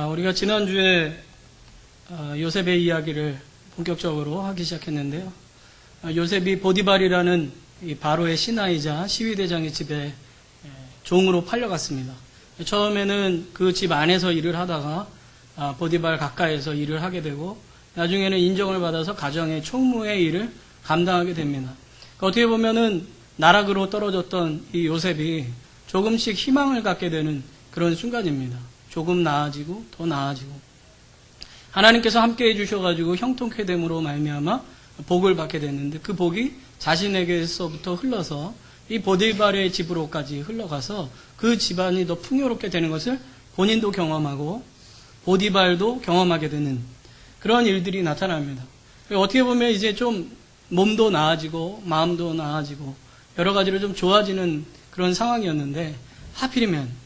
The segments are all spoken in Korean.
우리가 지난주에 요셉의 이야기를 본격적으로 하기 시작했는데요. 요셉이 보디발이라는 이 바로의 신하이자 시위대장의 집에 종으로 팔려갔습니다. 처음에는 그 집 안에서 일을 하다가 보디발 가까이에서 일을 하게 되고 나중에는 인정을 받아서 가정의 총무의 일을 감당하게 됩니다. 어떻게 보면은 나락으로 떨어졌던 이 요셉이 조금씩 희망을 갖게 되는 그런 순간입니다. 조금 나아지고 더 나아지고 하나님께서 함께 해주셔가지고 형통케 됨으로 말미암아 복을 받게 됐는데 그 복이 자신에게서부터 흘러서 이 보디발의 집으로까지 흘러가서 그 집안이 더 풍요롭게 되는 것을 본인도 경험하고 보디발도 경험하게 되는 그런 일들이 나타납니다. 어떻게 보면 이제 좀 몸도 나아지고 마음도 나아지고 여러 가지로 좀 좋아지는 그런 상황이었는데 하필이면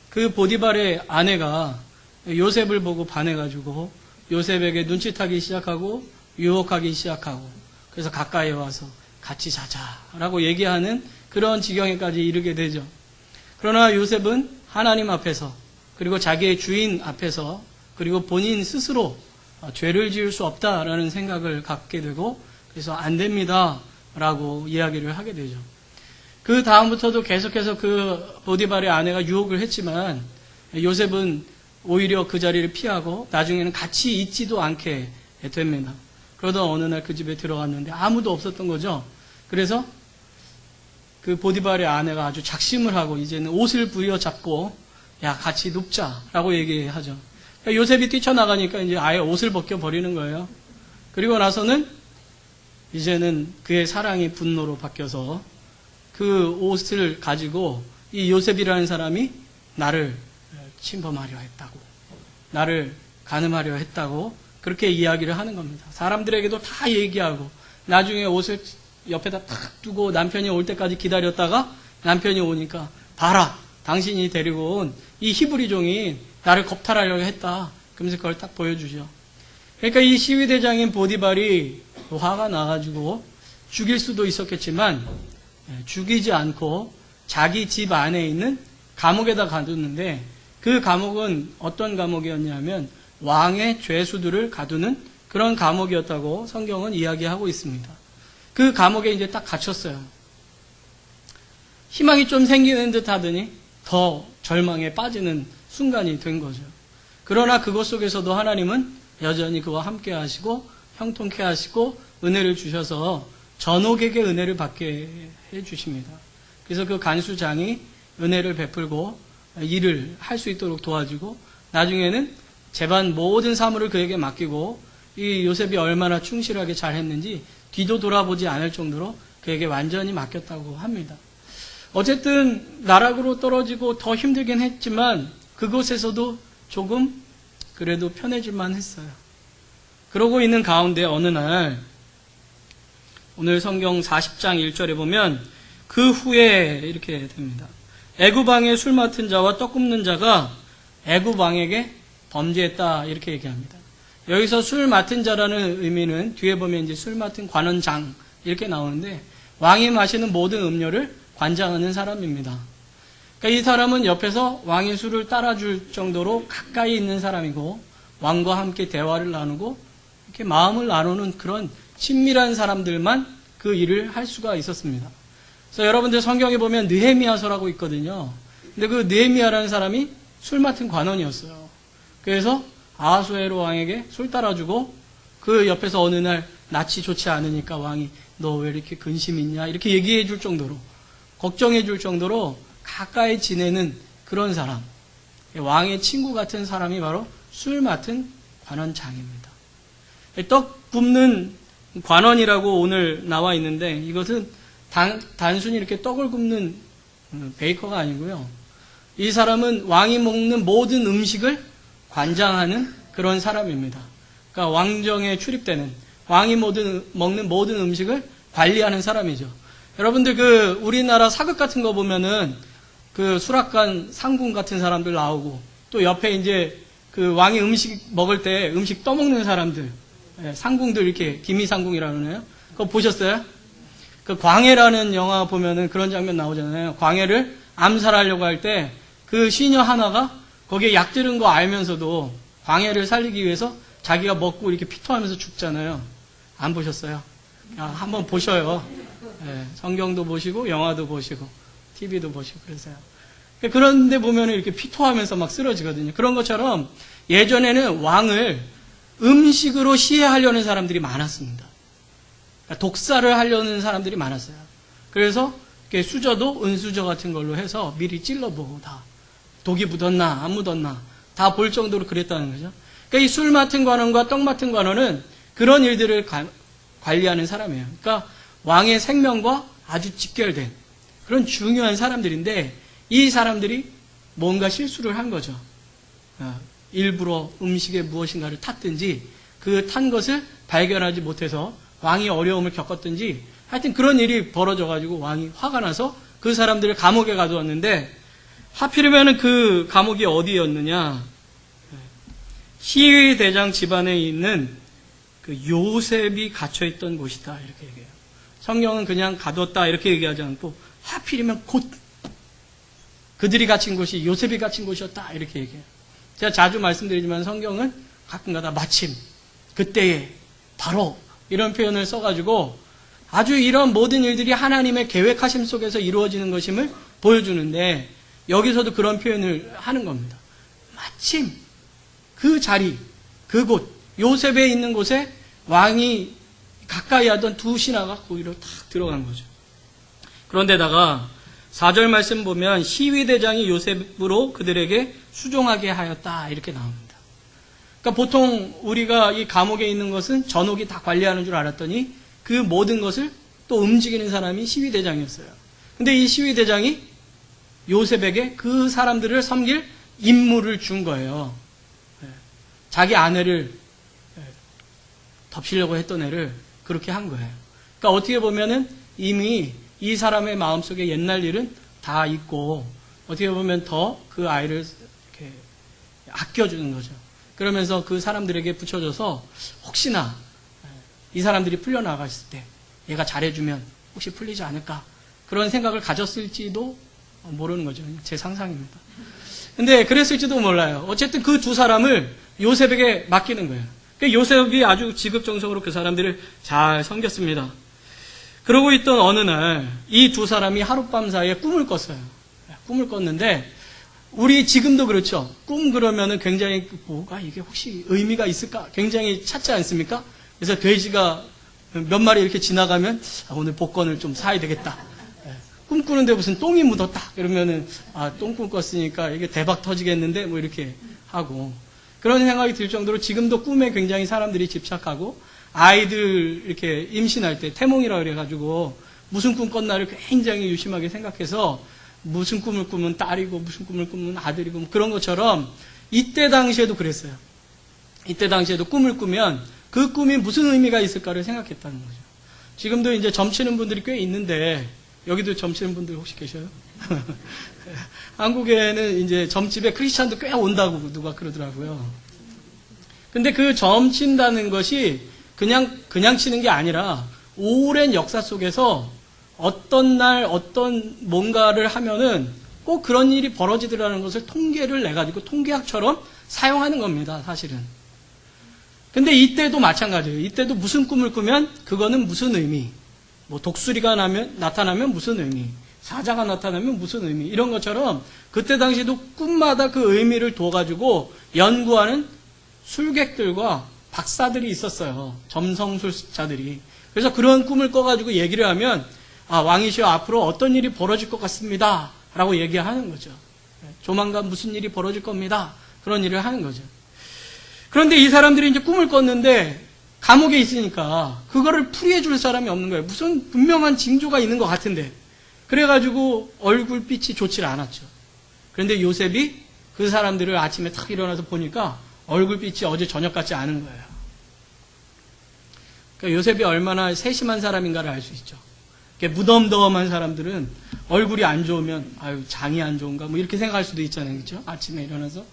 그 보디발의 아내가 요셉을 보고 반해가지고 요셉에게 눈짓하기 시작하고 유혹하기 시작하고 그래서 가까이 와서 같이 자자라고 얘기하는 그런 지경에까지 이르게 되죠. 그러나 요셉은 하나님 앞에서 그리고 자기의 주인 앞에서 그리고 본인 스스로 죄를 지을 수 없다라는 생각을 갖게 되고 그래서 안 됩니다 라고 이야기를 하게 되죠. 그 다음부터도 계속해서 그 보디발의 아내가 유혹을 했지만 요셉은 오히려 그 자리를 피하고 나중에는 같이 있지도 않게 됩니다. 그러다 어느 날 그 집에 들어갔는데 아무도 없었던 거죠. 그래서 그 보디발의 아내가 아주 작심을 하고 이제는 옷을 부여잡고 야 같이 눕자라고 얘기하죠. 요셉이 뛰쳐나가니까 이제 아예 옷을 벗겨버리는 거예요. 그리고 나서는 이제는 그의 사랑이 분노로 바뀌어서 그 옷을 가지고 이 요셉이라는 사람이 나를 침범하려 했다고, 나를 간음하려 했다고 그렇게 이야기를 하는 겁니다. 사람들에게도 다 얘기하고 나중에 옷을 옆에다 탁 두고 남편이 올 때까지 기다렸다가 남편이 오니까 봐라, 당신이 데리고 온 이 히브리 종이 나를 겁탈하려고 했다. 그러면서 그걸 딱 보여주죠. 그러니까 이 시위대장인 보디발이 화가 나가지고 죽일 수도 있었겠지만 죽이지 않고 자기 집 안에 있는 감옥에다 가두는데 그 감옥은 어떤 감옥이었냐면 왕의 죄수들을 가두는 그런 감옥이었다고 성경은 이야기하고 있습니다. 그 감옥에 이제 딱 갇혔어요. 희망이 좀 생기는 듯 하더니 더 절망에 빠지는 순간이 된 거죠. 그러나 그것 속에서도 하나님은 여전히 그와 함께 하시고 형통케 하시고 은혜를 주셔서 전옥에게 은혜를 받게 해주십니다. 그래서 그 간수장이 은혜를 베풀고 일을 할 수 있도록 도와주고 나중에는 재반 모든 사물을 그에게 맡기고 이 요셉이 얼마나 충실하게 잘했는지 뒤도 돌아보지 않을 정도로 그에게 완전히 맡겼다고 합니다. 어쨌든 나락으로 떨어지고 더 힘들긴 했지만 그곳에서도 조금 그래도 편해질만 했어요. 그러고 있는 가운데 어느 날 오늘 성경 40장 1절에 보면 그 후에 이렇게 됩니다. 애굽 왕의 술 맡은 자와 떡 굽는 자가 애굽 왕에게 범죄했다 이렇게 얘기합니다. 여기서 술 맡은 자라는 의미는 뒤에 보면 이제 술 맡은 관원장 이렇게 나오는데 왕이 마시는 모든 음료를 관장하는 사람입니다. 그러니까 이 사람은 옆에서 왕의 술을 따라줄 정도로 가까이 있는 사람이고 왕과 함께 대화를 나누고 이렇게 마음을 나누는 그런 친밀한 사람들만 그 일을 할 수가 있었습니다. 그래서 여러분들 성경에 보면 느헤미야서라고 있거든요. 근데 그 느헤미야라는 사람이 술 맡은 관원이었어요. 그래서 아하수에로 왕에게 술 따라주고 그 옆에서 어느 날 낯이 좋지 않으니까 왕이 너 왜 이렇게 근심 있냐 이렇게 얘기해 줄 정도로 걱정해 줄 정도로 가까이 지내는 그런 사람, 왕의 친구 같은 사람이 바로 술 맡은 관원장입니다. 떡 굽는 관원이라고 오늘 나와 있는데 이것은 단순히 이렇게 떡을 굽는 베이커가 아니고요. 이 사람은 왕이 먹는 모든 음식을 관장하는 그런 사람입니다. 그러니까 왕정에 출입되는 왕이 먹는 모든 음식을 관리하는 사람이죠. 여러분들 그 우리나라 사극 같은 거 보면은 그 수락관 상궁 같은 사람들 나오고 또 옆에 이제 그 왕이 음식 먹을 때 음식 떠먹는 사람들 상궁들 이렇게 기미상궁이라고 그러네요. 그거 보셨어요? 그 광해라는 영화 보면은 그런 장면 나오잖아요. 광해를 암살하려고 할 때 그 시녀 하나가 거기에 약 들은 거 알면서도 광해를 살리기 위해서 자기가 먹고 이렇게 피토하면서 죽잖아요. 안 보셨어요? 한번 보셔요. 네, 성경도 보시고 영화도 보시고 TV도 보시고 그러세요. 그런데 보면 이렇게 피토하면서 막 쓰러지거든요. 그런 것처럼 예전에는 왕을 음식으로 시해하려는 사람들이 많았습니다. 그러니까 독살을 하려는 사람들이 많았어요. 그래서 수저도 은수저 같은 걸로 해서 미리 찔러보고 다 독이 묻었나 안 묻었나 다 볼 정도로 그랬다는 거죠. 그러니까 이 술 맡은 관원과 떡 맡은 관원은 그런 일들을 관리하는 사람이에요. 그러니까 왕의 생명과 아주 직결된 그런 중요한 사람들인데 이 사람들이 뭔가 실수를 한 거죠. 일부러 음식에 무엇인가를 탔든지 그 탄 것을 발견하지 못해서 왕이 어려움을 겪었든지 하여튼 그런 일이 벌어져가지고 왕이 화가 나서 그 사람들을 감옥에 가두었는데 하필이면 그 감옥이 어디였느냐? 시위대장 집안에 있는 그 요셉이 갇혀있던 곳이다 이렇게 얘기해요. 성경은 그냥 가뒀다 이렇게 얘기하지 않고 하필이면 곧 그들이 갇힌 곳이 요셉이 갇힌 곳이었다 이렇게 얘기해요. 제가 자주 말씀드리지만 성경은 가끔가다 마침 그때에 바로 이런 표현을 써가지고 아주 이런 모든 일들이 하나님의 계획하심 속에서 이루어지는 것임을 보여주는데 여기서도 그런 표현을 하는 겁니다. 마침 그 자리, 그곳, 요셉에 있는 곳에 왕이 가까이 하던 두 신하가 거기로 탁 들어간 거죠. 그런데다가 4절 말씀 보면 시위대장이 요셉으로 그들에게 수종하게 하였다 이렇게 나옵니다. 그러니까 보통 우리가 이 감옥에 있는 것은 전옥이 다 관리하는 줄 알았더니 그 모든 것을 또 움직이는 사람이 시위대장이었어요. 근데 이 시위대장이 요셉에게 그 사람들을 섬길 임무를 준 거예요. 자기 아내를 덮치려고 했던 애를 그렇게 한 거예요. 그러니까 어떻게 보면은 이미 이 사람의 마음속에 옛날 일은 다 있고 어떻게 보면 더 그 아이를 이렇게 아껴주는 거죠. 그러면서 그 사람들에게 붙여줘서 혹시나 이 사람들이 풀려나갔을 때 얘가 잘해주면 혹시 풀리지 않을까 그런 생각을 가졌을지도 모르는 거죠. 제 상상입니다. 근데 그랬을지도 몰라요. 어쨌든 그 두 사람을 요셉에게 맡기는 거예요. 그러니까 요셉이 아주 지극정성으로 그 사람들을 잘 섬겼습니다. 그러고 있던 어느 날 이 두 사람이 하룻밤 사이에 꿈을 꿨어요. 꿈을 꿨는데 우리 지금도 그렇죠. 꿈 그러면은 굉장히 뭐가 이게 혹시 의미가 있을까 굉장히 찾지 않습니까? 그래서 돼지가 몇 마리 이렇게 지나가면 오늘 복권을 좀 사야 되겠다. 꿈꾸는데 무슨 똥이 묻었다. 그러면은 똥꿈 꿨으니까 이게 대박 터지겠는데 뭐 이렇게 하고 그런 생각이 들 정도로 지금도 꿈에 굉장히 사람들이 집착하고 아이들 이렇게 임신할 때 태몽이라고 그래가지고 무슨 꿈 꿨나를 굉장히 유심하게 생각해서 무슨 꿈을 꾸면 딸이고 무슨 꿈을 꾸면 아들이고 뭐 그런 것처럼 이때 당시에도 그랬어요. 이때 당시에도 꿈을 꾸면 그 꿈이 무슨 의미가 있을까를 생각했다는 거죠. 지금도 이제 점치는 분들이 꽤 있는데 여기도 점치는 분들 혹시 계셔요? 한국에는 이제 점집에 크리스찬도 꽤 온다고 누가 그러더라고요. 근데 그 점친다는 것이 그냥 치는 게 아니라 오랜 역사 속에서 어떤 날 어떤 뭔가를 하면은 꼭 그런 일이 벌어지더라는 것을 통계를 내가지고 통계학처럼 사용하는 겁니다, 사실은. 근데 이때도 마찬가지예요. 이때도 무슨 꿈을 꾸면 그거는 무슨 의미, 뭐 독수리가 나타나면 무슨 의미, 사자가 나타나면 무슨 의미, 이런 것처럼 그때 당시도 꿈마다 그 의미를 둬가지고 연구하는 술객들과 박사들이 있었어요. 점성술자들이. 그래서 그런 꿈을 꿔가지고 얘기를 하면 왕이시여 앞으로 어떤 일이 벌어질 것 같습니다 라고 얘기하는 거죠. 조만간 무슨 일이 벌어질 겁니다. 그런 일을 하는 거죠. 그런데 이 사람들이 이제 꿈을 꿨는데 감옥에 있으니까 그거를 풀이해 줄 사람이 없는 거예요. 무슨 분명한 징조가 있는 것 같은데. 그래가지고 얼굴빛이 좋지 않았죠. 그런데 요셉이 그 사람들을 아침에 탁 일어나서 보니까 얼굴빛이 어제 저녁 같지 않은 거예요. 그러니까 요셉이 얼마나 세심한 사람인가를 알 수 있죠. 무덤덤한 사람들은 얼굴이 안 좋으면 장이 안 좋은가 뭐 이렇게 생각할 수도 있잖아요. 그렇죠? 아침에 일어나서.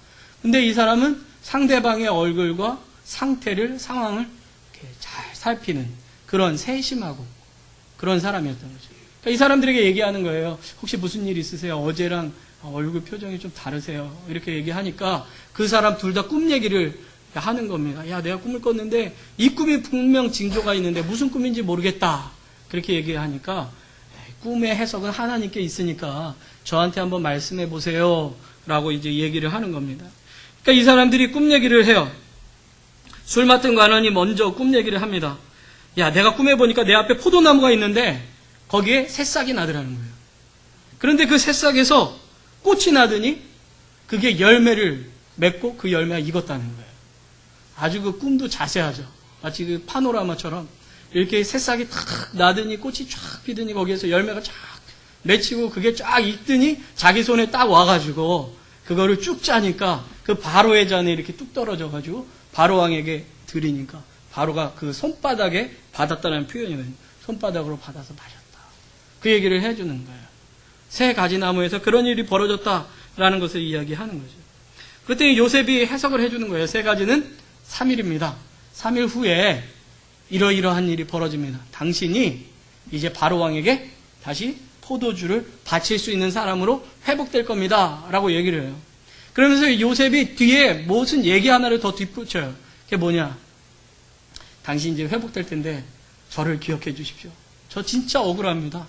근데 이 사람은 상대방의 얼굴과 상태를 상황을 이렇게 잘 살피는 그런 세심하고 그런 사람이었던 거죠. 그러니까 이 사람들에게 얘기하는 거예요. 혹시 무슨 일 있으세요? 어제랑 얼굴 표정이 좀 다르세요. 이렇게 얘기하니까 그 사람 둘 다 꿈 얘기를 하는 겁니다. 야, 내가 꿈을 꿨는데 이 꿈이 분명 징조가 있는데 무슨 꿈인지 모르겠다. 그렇게 얘기하니까 꿈의 해석은 하나님께 있으니까 저한테 한번 말씀해 보세요. 라고 이제 얘기를 하는 겁니다. 그러니까 이 사람들이 꿈 얘기를 해요. 술 맡은 관원이 먼저 꿈 얘기를 합니다. 야, 내가 꿈에 보니까 내 앞에 포도나무가 있는데 거기에 새싹이 나더라는 거예요. 그런데 그 새싹에서 꽃이 나더니 그게 열매를 맺고 그 열매가 익었다는 거예요. 아주 그 꿈도 자세하죠. 마치 그 파노라마처럼 이렇게 새싹이 탁 나더니 꽃이 쫙 피더니 거기에서 열매가 쫙 맺히고 그게 쫙 익더니 자기 손에 딱 와가지고 그거를 쭉 짜니까 그 바로의 잔에 이렇게 뚝 떨어져가지고 바로 왕에게 드리니까 바로가 그 손바닥에 받았다는 표현이거든요. 손바닥으로 받아서 마셨다. 그 얘기를 해주는 거예요. 새 가지 나무에서 그런 일이 벌어졌다라는 것을 이야기하는 거죠. 그때 요셉이 해석을 해주는 거예요. 새 가지는 3일입니다. 3일 후에 이러이러한 일이 벌어집니다. 당신이 이제 바로 왕에게 다시 포도주를 바칠 수 있는 사람으로 회복될 겁니다. 라고 얘기를 해요. 그러면서 요셉이 뒤에 무슨 얘기 하나를 더 뒷붙여요. 그게 뭐냐? 당신 이제 회복될 텐데 저를 기억해 주십시오. 저 진짜 억울합니다.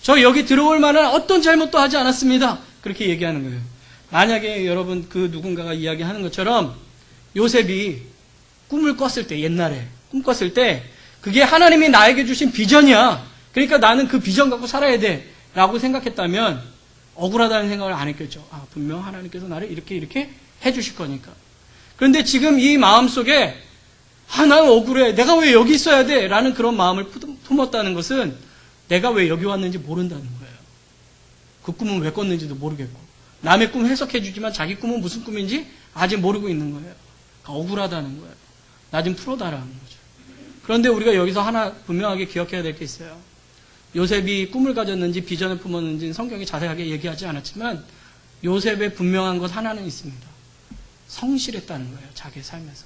저 여기 들어올 만한 어떤 잘못도 하지 않았습니다. 그렇게 얘기하는 거예요. 만약에 여러분 그 누군가가 이야기하는 것처럼 요셉이 꿈을 꿨을 때, 옛날에 꿈 꿨을 때 그게 하나님이 나에게 주신 비전이야. 그러니까 나는 그 비전 갖고 살아야 돼 라고 생각했다면 억울하다는 생각을 안 했겠죠. 아, 분명 하나님께서 나를 이렇게 해주실 거니까. 그런데 지금 이 마음속에 난 억울해. 내가 왜 여기 있어야 돼? 라는 그런 마음을 품었다는 것은 내가 왜 여기 왔는지 모른다는 거예요. 그 꿈은 왜 꿨는지도 모르겠고 남의 꿈 해석해 주지만 자기 꿈은 무슨 꿈인지 아직 모르고 있는 거예요. 억울하다는 거예요. 나 좀 풀어달라는 거죠. 그런데 우리가 여기서 하나 분명하게 기억해야 될 게 있어요. 요셉이 꿈을 가졌는지 비전을 품었는지는 성경이 자세하게 얘기하지 않았지만 요셉의 분명한 것 하나는 있습니다. 성실했다는 거예요. 자기의 삶에서.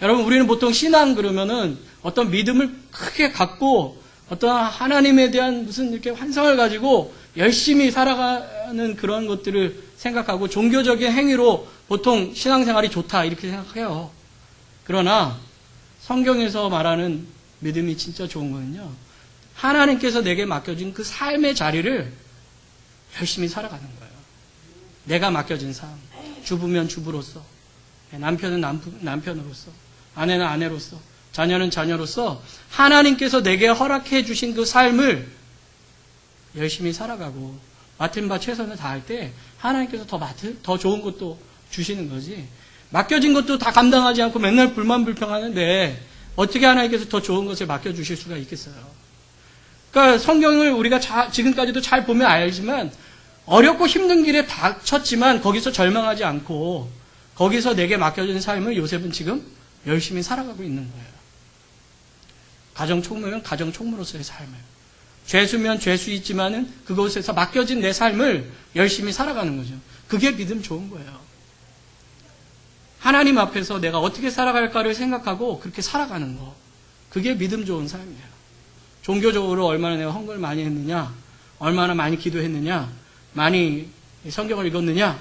여러분, 우리는 보통 신앙 그러면은 어떤 믿음을 크게 갖고 어떤 하나님에 대한 무슨 이렇게 환상을 가지고 열심히 살아가는 그런 것들을 생각하고 종교적인 행위로 보통 신앙생활이 좋다 이렇게 생각해요. 그러나 성경에서 말하는 믿음이 진짜 좋은 거는요. 하나님께서 내게 맡겨준 그 삶의 자리를 열심히 살아가는 거예요. 내가 맡겨진 삶. 주부면 주부로서, 남편은 남편으로서, 아내는 아내로서, 자녀는 자녀로서 하나님께서 내게 허락해 주신 그 삶을 열심히 살아가고 맡은 바 최선을 다할 때 하나님께서 더 좋은 것도 주시는 거지. 맡겨진 것도 다 감당하지 않고 맨날 불만불평하는데 어떻게 하나님께서 더 좋은 것을 맡겨주실 수가 있겠어요. 그러니까 성경을 우리가 지금까지도 잘 보면 알지만 어렵고 힘든 길에 닥쳤지만 거기서 절망하지 않고 거기서 내게 맡겨진 삶을 요셉은 지금 열심히 살아가고 있는 거예요. 가정총무면 가정총무로서의 삶을, 죄수면 죄수있지만은 그곳에서 맡겨진 내 삶을 열심히 살아가는 거죠. 그게 믿음 좋은 거예요. 하나님 앞에서 내가 어떻게 살아갈까를 생각하고 그렇게 살아가는 거. 그게 믿음 좋은 삶이에요. 종교적으로 얼마나 내가 헌금을 많이 했느냐, 얼마나 많이 기도했느냐, 많이 성경을 읽었느냐,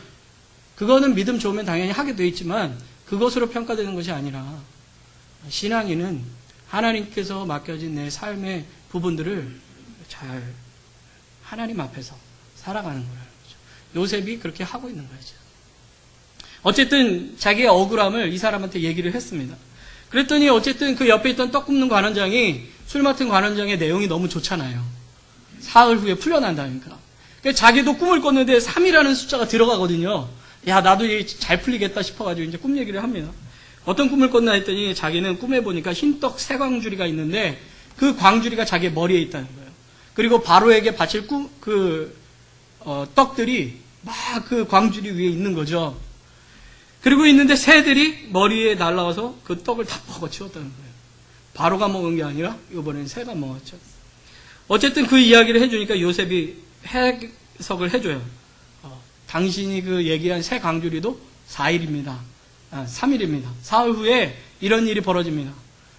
그거는 믿음 좋으면 당연히 하게 돼 있지만 그것으로 평가되는 것이 아니라 신앙인은 하나님께서 맡겨진 내 삶의 부분들을 잘 하나님 앞에서 살아가는 거라는 거죠. 요셉이 그렇게 하고 있는 거죠. 어쨌든 자기의 억울함을 이 사람한테 얘기를 했습니다. 그랬더니 어쨌든 그 옆에 있던 떡 굽는 관원장이 술 맡은 관원장의 내용이 너무 좋잖아요. 사흘 후에 풀려난다니까. 자기도 꿈을 꿨는데 3이라는 숫자가 들어가거든요. 야, 나도 잘 풀리겠다 싶어가지고 이제 꿈 얘기를 합니다. 어떤 꿈을 꿨나 했더니 자기는 꿈에 보니까 흰떡 세 광주리가 있는데 그 광주리가 자기의 머리에 있다는 거예요. 그리고 바로에게 바칠 떡들이 막 그 광주리 위에 있는 거죠. 그리고 있는데 새들이 머리에 날라와서 그 떡을 다 먹어치웠다는 거예요. 바로가 먹은 게 아니라 이번에는 새가 먹었죠. 어쨌든 그 이야기를 해주니까 요셉이 해석을 해줘요. 당신이 그 얘기한 새 광주리도 4일입니다. 3일입니다. 사흘 후에 이런 일이 벌어집니다.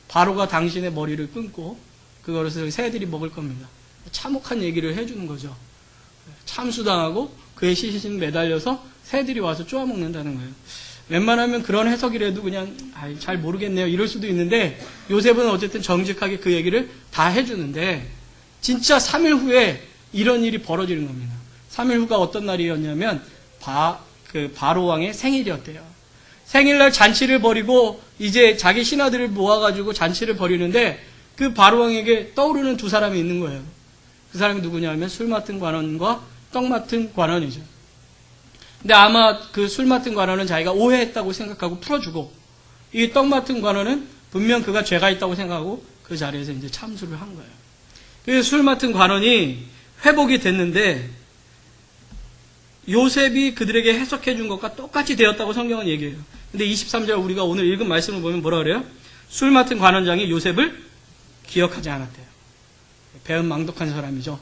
바로가 당신의 머리를 끊고 그것을 새들이 먹을 겁니다. 참혹한 얘기를 해주는 거죠. 참수당하고 그의 시신 매달려서 새들이 와서 쪼아먹는다는 거예요. 웬만하면 그런 해석이라도 그냥 잘 모르겠네요 이럴 수도 있는데 요셉은 어쨌든 정직하게 그 얘기를 다 해주는데 진짜 3일 후에 이런 일이 벌어지는 겁니다. 3일 후가 어떤 날이었냐면 바로 왕의 생일이었대요. 생일날 잔치를 벌이고 이제 자기 신하들을 모아가지고 잔치를 벌이는데 그 바로 왕에게 떠오르는 두 사람이 있는 거예요. 그 사람이 누구냐면 술 맡은 관원과 떡 맡은 관원이죠. 근데 아마 그 술 맡은 관원은 자기가 오해했다고 생각하고 풀어주고 이 떡 맡은 관원은 분명 그가 죄가 있다고 생각하고 그 자리에서 이제 참수를 한 거예요. 그래서 술 맡은 관원이 회복이 됐는데 요셉이 그들에게 해석해 준 것과 똑같이 되었다고 성경은 얘기해요. 근데 23절 우리가 오늘 읽은 말씀을 보면 뭐라 그래요? 술 맡은 관원장이 요셉을 기억하지 않았대요. 배은망덕한 사람이죠.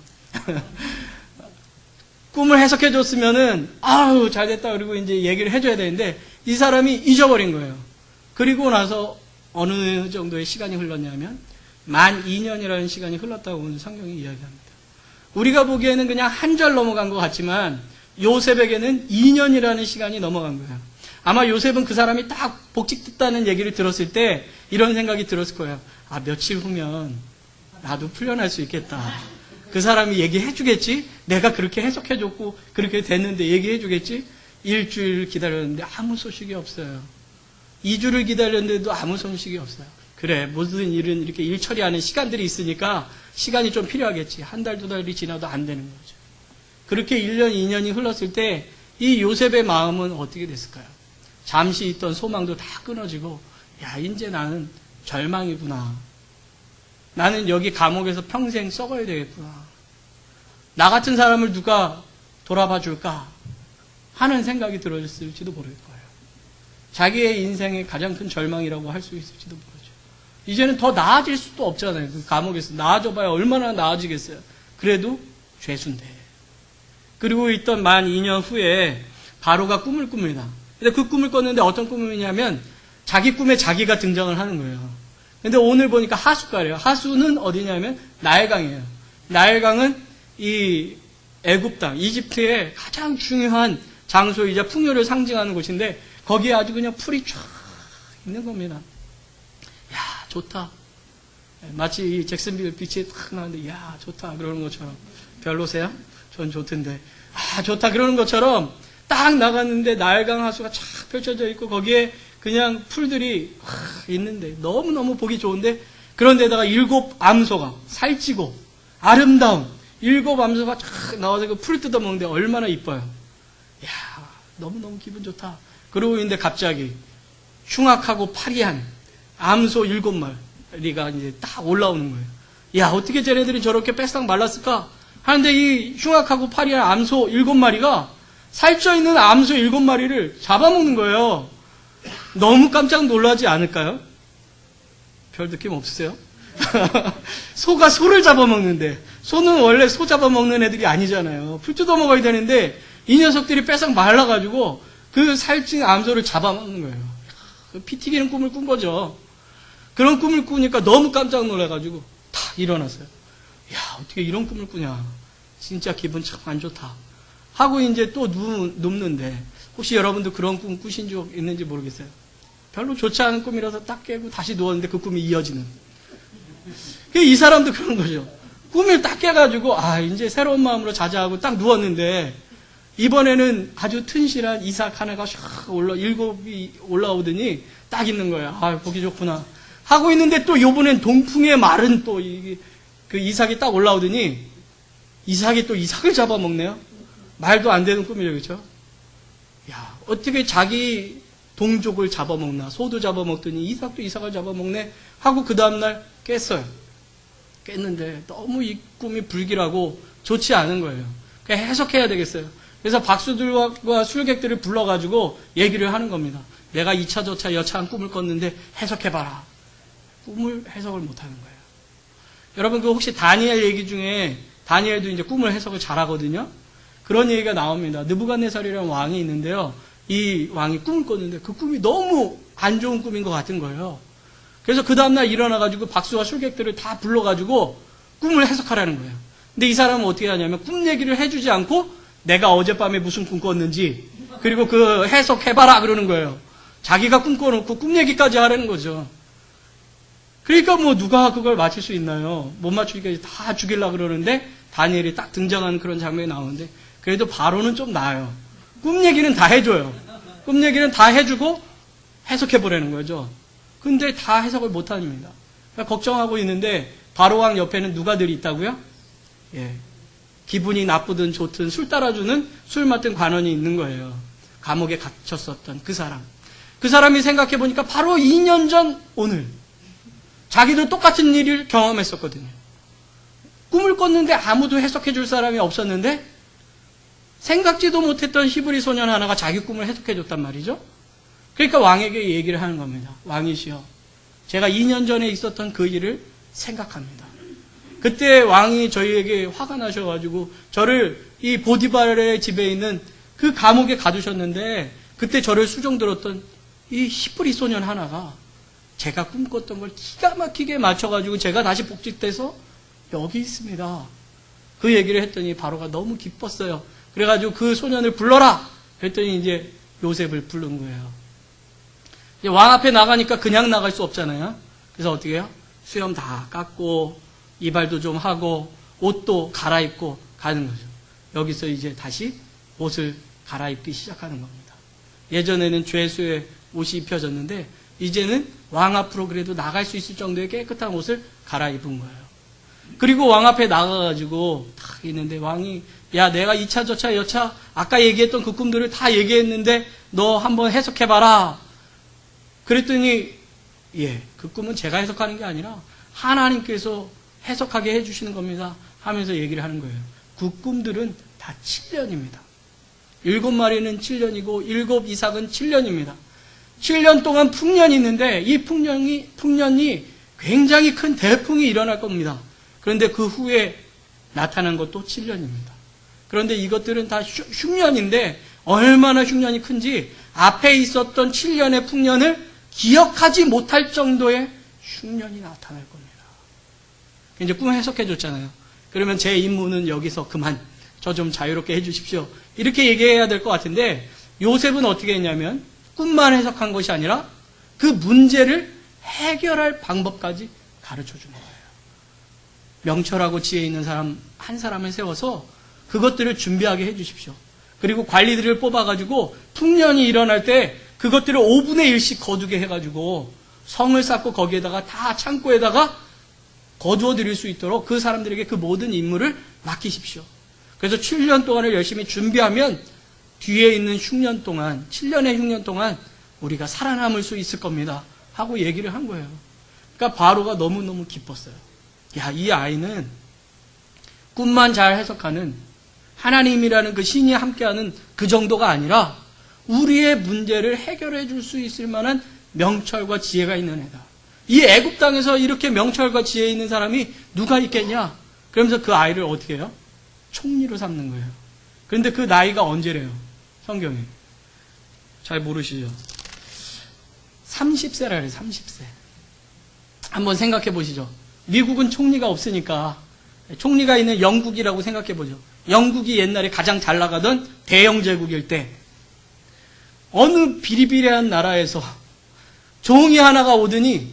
꿈을 해석해 줬으면은 아우 잘됐다 그리고 이제 얘기를 해줘야 되는데 이 사람이 잊어버린 거예요. 그리고 나서 어느 정도의 시간이 흘렀냐면 12년이라는 시간이 흘렀다고 오늘 성경이 이야기합니다. 우리가 보기에는 그냥 한 절 넘어간 것 같지만 요셉에게는 2년이라는 시간이 넘어간 거예요. 아마 요셉은 그 사람이 딱 복직됐다는 얘기를 들었을 때 이런 생각이 들었을 거예요. 아, 며칠 후면 나도 풀려날 수 있겠다. 그 사람이 얘기해 주겠지? 내가 그렇게 해석해 줬고 그렇게 됐는데 얘기해 주겠지? 일주일 기다렸는데 아무 소식이 없어요. 2주를 기다렸는데도 아무 소식이 없어요. 그래, 모든 일은 이렇게 일 처리하는 시간들이 있으니까 시간이 좀 필요하겠지. 한 달, 두 달이 지나도 안 되는 거죠. 그렇게 1년, 2년이 흘렀을 때 이 요셉의 마음은 어떻게 됐을까요? 잠시 있던 소망도 다 끊어지고 야, 이제 나는 절망이구나. 나는 여기 감옥에서 평생 썩어야 되겠구나. 나 같은 사람을 누가 돌아봐 줄까 하는 생각이 들었을지도 모를 거예요. 자기의 인생의 가장 큰 절망이라고 할 수 있을지도 모르죠. 이제는 더 나아질 수도 없잖아요. 그 감옥에서 나아져봐야 얼마나 나아지겠어요. 그래도 죄수인데. 그리고 있던 만 2년 후에 바로가 꿈을 꿉니다. 근데 그 꿈을 꿨는데 어떤 꿈이냐면 자기 꿈에 자기가 등장을 하는 거예요. 근데 오늘 보니까 하숫가래요. 하수는 어디냐면 나일강이에요. 나일강은 이 애굽 땅, 이집트의 가장 중요한 장소이자 풍요를 상징하는 곳인데 거기에 아주 그냥 풀이 쫙 있는 겁니다. 야, 좋다. 마치 이 잭슨빌 비치에 탁 나왔는데 야, 좋다 그러는 것처럼. 별로세요? 전 좋던데. 아, 좋다 그러는 것처럼 딱 나갔는데 나일강 하수가 쫙 펼쳐져 있고 거기에 그냥 풀들이 있는데 너무너무 보기 좋은데 그런데다가 7 암소가 살찌고 아름다운 7 암소가 쫙 나와서 그 풀을 뜯어먹는데 얼마나 이뻐요. 야, 너무너무 기분 좋다. 그러고 있는데 갑자기 흉악하고 파리한 암소 7마리가 이제 딱 올라오는 거예요. 야, 어떻게 쟤네들이 저렇게 빼싹 말랐을까? 하는데 이 흉악하고 파리한 암소 7마리가 살쪄있는 암소 7마리를 잡아먹는 거예요. 너무 깜짝 놀라지 않을까요? 별 느낌 없으세요? 소가 소를 잡아먹는데 소는 원래 소 잡아먹는 애들이 아니잖아요. 풀 뜯어먹어야 되는데 이 녀석들이 빼싹 말라가지고 그 살찐 암소를 잡아먹는 거예요. 피 튀기는 꿈을 꾼 거죠. 그런 꿈을 꾸니까 너무 깜짝 놀라가지고 다 일어났어요. 야, 어떻게 이런 꿈을 꾸냐. 진짜 기분 참 안 좋다. 하고 이제 또 눕는데 혹시 여러분도 그런 꿈 꾸신 적 있는지 모르겠어요. 별로 좋지 않은 꿈이라서 딱 깨고 다시 누웠는데 그 꿈이 이어지는. 이 사람도 그런 거죠. 꿈을 딱 깨가지고 아, 이제 새로운 마음으로 자자 하고 딱 누웠는데 이번에는 아주 튼실한 이삭 하나가 샥 7이 올라오더니 딱 있는 거예요. 아, 보기 좋구나. 하고 있는데 또 요번엔 동풍의 말은 또 그 이삭이 딱 올라오더니 이삭이 또 이삭을 잡아먹네요. 말도 안 되는 꿈이죠, 그렇죠? 야, 어떻게 자기 동족을 잡아먹나? 소도 잡아먹더니 이삭도 이삭을 잡아먹네? 하고 그 다음날 깼어요. 깼는데 너무 이 꿈이 불길하고 좋지 않은 거예요. 그냥 해석해야 되겠어요. 그래서 박수들과 술객들을 불러가지고 얘기를 하는 겁니다. 내가 2차 저차 여차한 꿈을 꿨는데 해석해봐라. 꿈을 해석을 못하는 거예요. 여러분 그 혹시 다니엘 얘기 중에 다니엘도 이제 꿈을 해석을 잘하거든요. 그런 얘기가 나옵니다. 느부갓네살이라는 왕이 있는데요. 이 왕이 꿈을 꿨는데 그 꿈이 너무 안 좋은 꿈인 것 같은 거예요. 그래서 그 다음날 일어나가지고 박수와 술객들을 다 불러가지고 꿈을 해석하라는 거예요. 근데 이 사람은 어떻게 하냐면 꿈 얘기를 해주지 않고 내가 어젯밤에 무슨 꿈 꿨는지, 그리고 그 해석해봐라 그러는 거예요. 자기가 꿈 꿔놓고 꿈 얘기까지 하라는 거죠. 그러니까 뭐 누가 그걸 맞힐 수 있나요? 못 맞추니까 다 죽이려고 그러는데 다니엘이 딱 등장하는 그런 장면이 나오는데 그래도 바로는 좀 나아요. 꿈 얘기는 다 해줘요. 꿈 얘기는 다 해주고 해석해보라는 거죠. 근데 다 해석을 못합니다. 그러니까 걱정하고 있는데 바로왕 옆에는 누가들이 있다고요? 예. 기분이 나쁘든 좋든 술 따라주는 술 맡은 관원이 있는 거예요. 감옥에 갇혔었던 그 사람. 그 사람이 생각해보니까 바로 2년 전 오늘 자기도 똑같은 일을 경험했었거든요. 꿈을 꿨는데 아무도 해석해줄 사람이 없었는데 생각지도 못했던 히브리 소년 하나가 자기 꿈을 해석해줬단 말이죠. 그러니까 왕에게 얘기를 하는 겁니다. 왕이시여, 제가 2년 전에 있었던 그 일을 생각합니다. 그때 왕이 저희에게 화가 나셔가지고 저를 이 보디발의 집에 있는 그 감옥에 가두셨는데 그때 저를 수종들었던 이 히브리 소년 하나가 제가 꿈꿨던 걸 기가 막히게 맞춰가지고 제가 다시 복직돼서 여기 있습니다. 그 얘기를 했더니 바로가 너무 기뻤어요. 그래가지고 그 소년을 불러라! 했더니 이제 요셉을 부른 거예요. 이제 왕 앞에 나가니까 그냥 나갈 수 없잖아요. 그래서 어떻게 해요? 수염 다 깎고 이발도 좀 하고 옷도 갈아입고 가는 거죠. 여기서 이제 다시 옷을 갈아입기 시작하는 겁니다. 예전에는 죄수의 옷이 입혀졌는데 이제는 왕 앞으로 그래도 나갈 수 있을 정도의 깨끗한 옷을 갈아입은 거예요. 그리고 왕 앞에 나가가지고 딱 있는데 왕이 야, 내가 2차 저차 여차 아까 얘기했던 그 꿈들을 다 얘기했는데 너 한번 해석해봐라. 그랬더니 예, 그 꿈은 제가 해석하는 게 아니라 하나님께서 해석하게 해주시는 겁니다 하면서 얘기를 하는 거예요. 그 꿈들은 다 7년입니다. 7마리는 7년이고 7 이삭은 7년입니다. 7년 동안 풍년이 있는데 이 풍년이 굉장히 큰 대풍이 일어날 겁니다. 그런데 그 후에 나타난 것도 7년입니다. 그런데 이것들은 다 흉년인데 얼마나 흉년이 큰지 앞에 있었던 7년의 풍년을 기억하지 못할 정도의 흉년이 나타날 겁니다. 이제 꿈 해석해 줬잖아요. 그러면 제 임무는 여기서 그만, 저 좀 자유롭게 해 주십시오. 이렇게 얘기해야 될 것 같은데 요셉은 어떻게 했냐면 꿈만 해석한 것이 아니라 그 문제를 해결할 방법까지 가르쳐 준 거예요. 명철하고 지혜 있는 사람 한 사람을 세워서 그것들을 준비하게 해 주십시오. 그리고 관리들을 뽑아가지고 풍년이 일어날 때 그것들을 5분의 1씩 거두게 해가지고 성을 쌓고 거기에다가 다 창고에다가 거두어 드릴 수 있도록 그 사람들에게 그 모든 임무를 맡기십시오. 그래서 7년 동안을 열심히 준비하면 뒤에 있는 흉년 동안, 7년의 흉년 동안 우리가 살아남을 수 있을 겁니다 하고 얘기를 한 거예요. 그러니까 바로가 너무너무 기뻤어요. 야, 이 아이는 꿈만 잘 해석하는 하나님이라는 그 신이 함께하는 그 정도가 아니라 우리의 문제를 해결해 줄 수 있을 만한 명철과 지혜가 있는 애다. 이 애굽 땅에서 이렇게 명철과 지혜 있는 사람이 누가 있겠냐? 그러면서 그 아이를 어떻게 해요? 총리로 삼는 거예요. 그런데 그 나이가 언제래요? 성경에. 잘 모르시죠? 30세라 그래요. 30세. 한번 생각해 보시죠. 미국은 총리가 없으니까 총리가 있는 영국이라고 생각해 보죠. 영국이 옛날에 가장 잘 나가던 대영 제국일 때 어느 비리비리한 나라에서 종이 하나가 오더니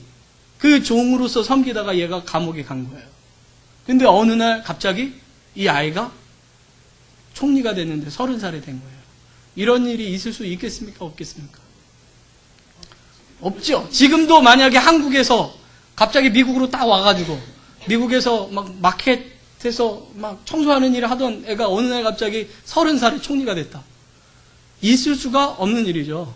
그 종으로서 섬기다가 얘가 감옥에 간 거예요. 근데 어느 날 갑자기 이 아이가 총리가 됐는데 30살이 된 거예요. 이런 일이 있을 수 있겠습니까? 없겠습니까? 없죠. 지금도 만약에 한국에서 갑자기 미국으로 딱 와가지고 미국에서 막 마켓에서 막 청소하는 일을 하던 애가 어느 날 갑자기 30살에 총리가 됐다. 있을 수가 없는 일이죠.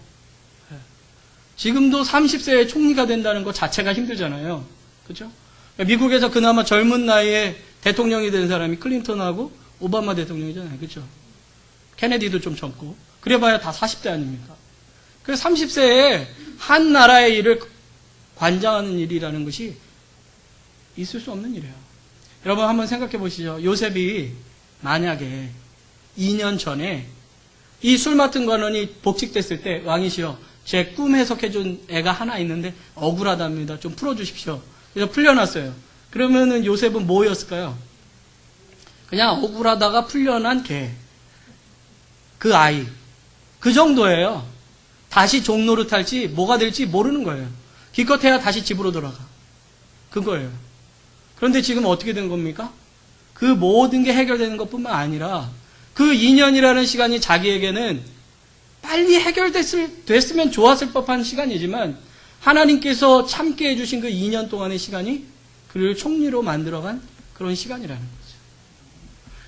지금도 30세에 총리가 된다는 것 자체가 힘들잖아요. 그렇죠? 미국에서 그나마 젊은 나이에 대통령이 된 사람이 클린턴하고 오바마 대통령이잖아요. 그렇죠? 케네디도 좀 젊고 그래봐야 다 40대 아닙니까? 그래서 30세에 한 나라의 일을 관장하는 일이라는 것이 있을 수 없는 일이에요. 여러분 한번 생각해 보시죠. 요셉이 만약에 2년 전에 이 술 맡은 관원이 복직됐을 때 왕이시여 제 꿈 해석해 준 애가 하나 있는데 억울하답니다. 좀 풀어주십시오. 그래서 풀려났어요. 그러면은 요셉은 뭐였을까요? 그냥 억울하다가 풀려난 개. 그 아이. 그 정도예요. 다시 종로를 탈지 뭐가 될지 모르는 거예요. 기껏해야 다시 집으로 돌아가. 그거예요. 그런데 지금 어떻게 된 겁니까? 그 모든 게 해결되는 것뿐만 아니라 그 2년이라는 시간이 자기에게는 빨리 해결됐으면 좋았을 법한 시간이지만 하나님께서 참게 해주신 그 2년 동안의 시간이 그를 총리로 만들어간 그런 시간이라는 거죠.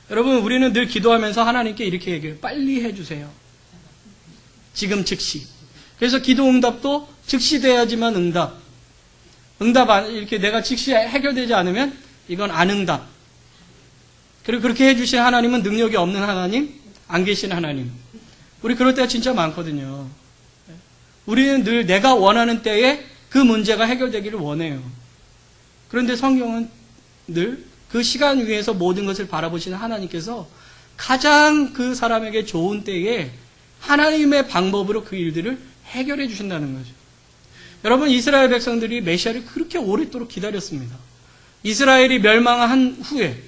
여러분, 우리는 늘 기도하면서 하나님께 이렇게 얘기해요. 빨리 해주세요. 지금 즉시. 그래서 기도 응답도 즉시 돼야지만 응답. 이렇게 내가 즉시 해결되지 않으면 이건 안 응답. 그리고 그렇게 해주신 하나님은 능력이 없는 하나님, 안 계신 하나님. 우리 그럴 때가 진짜 많거든요. 우리는 늘 내가 원하는 때에 그 문제가 해결되기를 원해요. 그런데 성경은 늘 그 시간 위에서 모든 것을 바라보시는 하나님께서 가장 그 사람에게 좋은 때에 하나님의 방법으로 그 일들을 해결해 주신다는 거죠. 여러분, 이스라엘 백성들이 메시아를 그렇게 오랫도록 기다렸습니다. 이스라엘이 멸망한 후에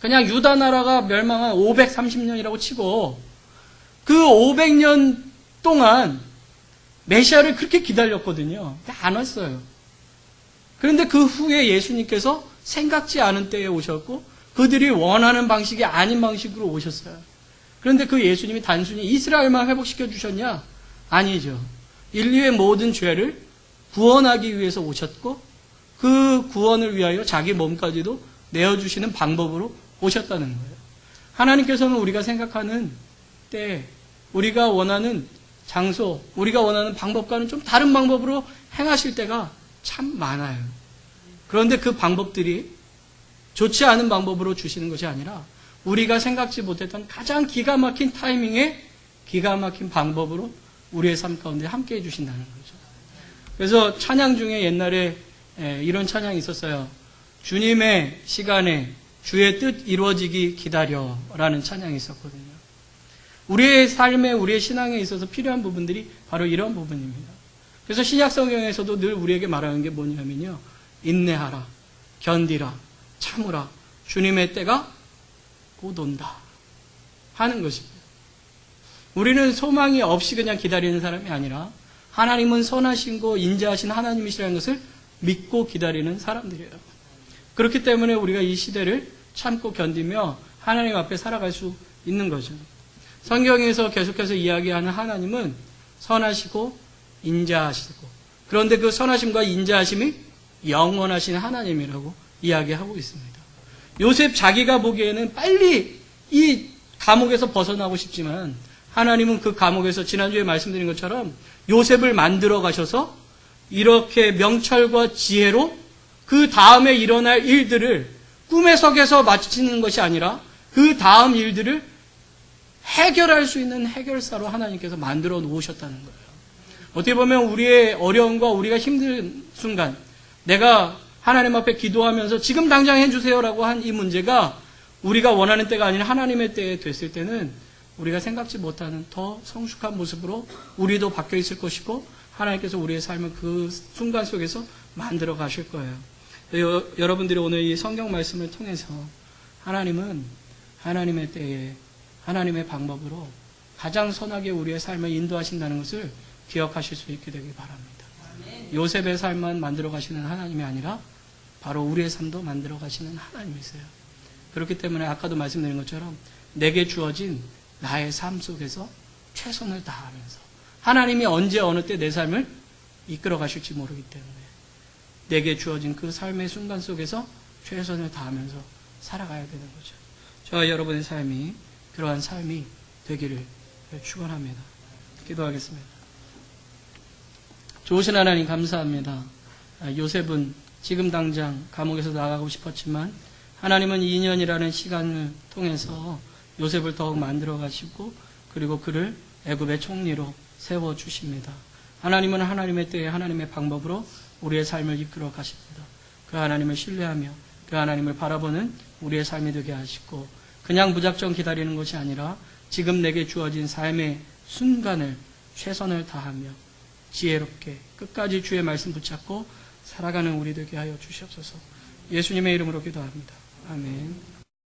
그냥 유다 나라가 멸망한 530년이라고 치고 그 500년 동안 메시아를 그렇게 기다렸거든요. 안 왔어요. 그런데 그 후에 예수님께서 생각지 않은 때에 오셨고 그들이 원하는 방식이 아닌 방식으로 오셨어요. 그런데 그 예수님이 단순히 이스라엘만 회복시켜 주셨냐? 아니죠. 인류의 모든 죄를 구원하기 위해서 오셨고 그 구원을 위하여 자기 몸까지도 내어주시는 방법으로 오셨다는 거예요. 하나님께서는 우리가 생각하는 때, 우리가 원하는 장소, 우리가 원하는 방법과는 좀 다른 방법으로 행하실 때가 참 많아요. 그런데 그 방법들이 좋지 않은 방법으로 주시는 것이 아니라 우리가 생각지 못했던 가장 기가 막힌 타이밍에 기가 막힌 방법으로 우리의 삶 가운데 함께 해주신다는 거죠. 그래서 찬양 중에 옛날에 이런 찬양이 있었어요. 주님의 시간에 주의 뜻 이루어지기 기다려 라는 찬양이 있었거든요. 우리의 삶에, 우리의 신앙에 있어서 필요한 부분들이 바로 이런 부분입니다. 그래서 신약 성경에서도 늘 우리에게 말하는 게 뭐냐면요. 인내하라, 견디라, 참으라, 주님의 때가 곧 온다 하는 것입니다. 우리는 소망이 없이 그냥 기다리는 사람이 아니라 하나님은 선하신 인자하신 하나님이시라는 것을 믿고 기다리는 사람들이에요. 그렇기 때문에 우리가 이 시대를 참고 견디며 하나님 앞에 살아갈 수 있는 거죠. 성경에서 계속해서 이야기하는 하나님은 선하시고 인자하시고, 그런데 그 선하심과 인자하심이 영원하신 하나님이라고 이야기하고 있습니다. 요셉 자기가 보기에는 빨리 이 감옥에서 벗어나고 싶지만 하나님은 그 감옥에서 지난주에 말씀드린 것처럼 요셉을 만들어 가셔서 이렇게 명철과 지혜로 그 다음에 일어날 일들을 꿈의 속에서 마치는 것이 아니라 그 다음 일들을 해결할 수 있는 해결사로 하나님께서 만들어 놓으셨다는 거예요. 어떻게 보면 우리의 어려움과 우리가 힘든 순간, 내가 하나님 앞에 기도하면서 지금 당장 해주세요라고 한 이 문제가 우리가 원하는 때가 아닌 하나님의 때에 됐을 때는 우리가 생각지 못하는 더 성숙한 모습으로 우리도 바뀌어 있을 것이고 하나님께서 우리의 삶을 그 순간 속에서 만들어 가실 거예요. 여러분들이 오늘 이 성경 말씀을 통해서 하나님은 하나님의 때에 하나님의 방법으로 가장 선하게 우리의 삶을 인도하신다는 것을 기억하실 수 있게 되길 바랍니다. 요셉의 삶만 만들어 가시는 하나님이 아니라 바로 우리의 삶도 만들어 가시는 하나님이세요. 그렇기 때문에 아까도 말씀드린 것처럼 내게 주어진 나의 삶 속에서 최선을 다하면서 하나님이 언제 어느 때 내 삶을 이끌어 가실지 모르기 때문에 내게 주어진 그 삶의 순간 속에서 최선을 다하면서 살아가야 되는 거죠. 저와 여러분의 삶이 그러한 삶이 되기를 축원합니다. 기도하겠습니다. 좋으신 하나님 감사합니다. 요셉은 지금 당장 감옥에서 나가고 싶었지만 하나님은 2년이라는 시간을 통해서 요셉을 더욱 만들어 가시고 그리고 그를 애굽의 총리로 세워주십니다. 하나님은 하나님의 때에 하나님의 방법으로 우리의 삶을 이끌어 가십니다. 그 하나님을 신뢰하며 그 하나님을 바라보는 우리의 삶이 되게 하시고 그냥 무작정 기다리는 것이 아니라 지금 내게 주어진 삶의 순간을 최선을 다하며 지혜롭게 끝까지 주의 말씀 붙잡고 살아가는 우리 되게 하여 주시옵소서. 예수님의 이름으로 기도합니다. 아멘.